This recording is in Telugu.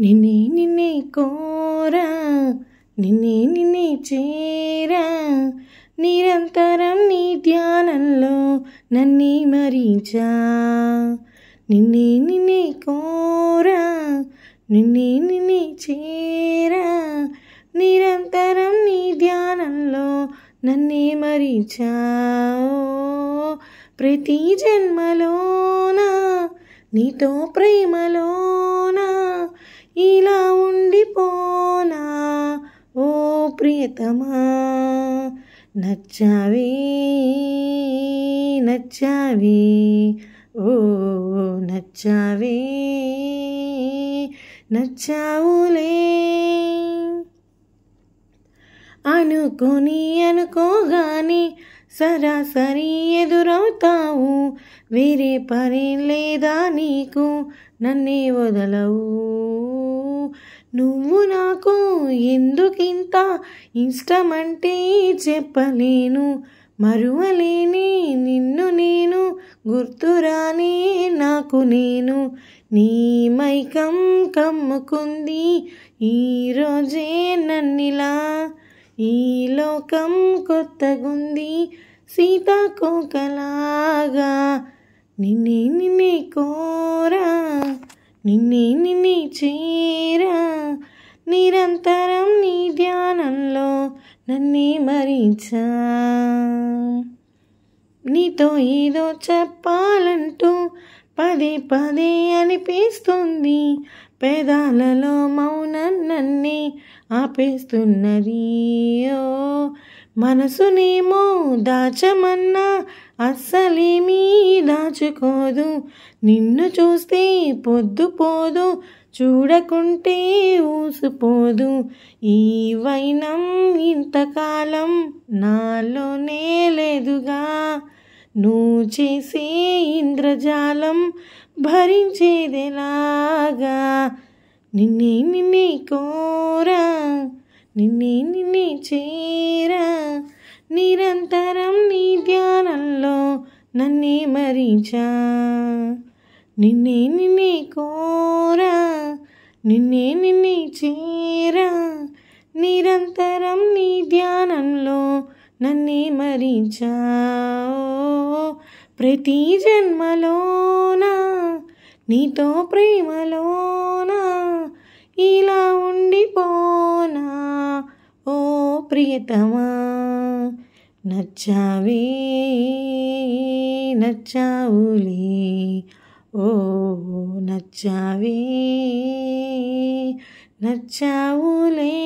నిన్నే నిన్నే కోరా నిన్నే చేరా నిరంతరం నీ ధ్యానంలో నన్నే మరించా. నిన్నే కోరా నిన్నే చేరా నిరంతరం నీ ధ్యానంలో నన్నే మరించా. ప్రతి జన్మలోన నీతో ప్రేమలోనా ఇలా ఉండిపోనా ఓ ప్రియతమా. నచ్చావే నచ్చావే ఓ నచ్చావే నచ్చావులే. అనుకోగానే సరాసరి ఎదురవుతావు, వేరే పని లేదా నీకు, నన్నే వదలవు. నువ్వు నాకు ఎందుకింత ఇష్టమంటే చెప్పలేను, మరువలేని నిన్ను నేను, గుర్తురానే నాకు నేను. నీ మైకం కమ్ముకుంది ఈరోజే నన్నిలా, ఈ లోకం కొత్తగుంది సీతాకోకలాగా. నిన్నే కోరా నిన్నే చేరా నిరంతరం నీ ధ్యానంలో నన్నే మరించా. నీతో ఏదో చెప్పాలంటూ పదే పదే అనిపిస్తుంది, పెదాలలో మౌనం నన్నే ఆపేస్తున్నది. ఓ మనసునేమో దాచమన్నా అస్సలేమీ దాచుకోదు, నిన్ను చూస్తే పొద్దుపోదు, చూడకుంటే ఊసిపోదు. ఈ వైనం ఇంతకాలం నాలోనే లేదుగా, నువ్వు చేసే ఇంద్రజాలం భరించేదెలాగా. నిన్నే కోరా నిన్నే చేరా నిరంతరం నీ ధ్యానంలో నన్నే మరించా. నిన్నే కోరా నిన్నే చేరా నిరంతరం నీ ధ్యానంలో నన్నే మరించా. ప్రతి జన్మలోనా నీతో ప్రేమలోనా ఇలా ఉండిపోనా ఓ ప్రియతమా. నచ్చావే నచ్చావులే ఓ నచ్చావే నచ్చావులే.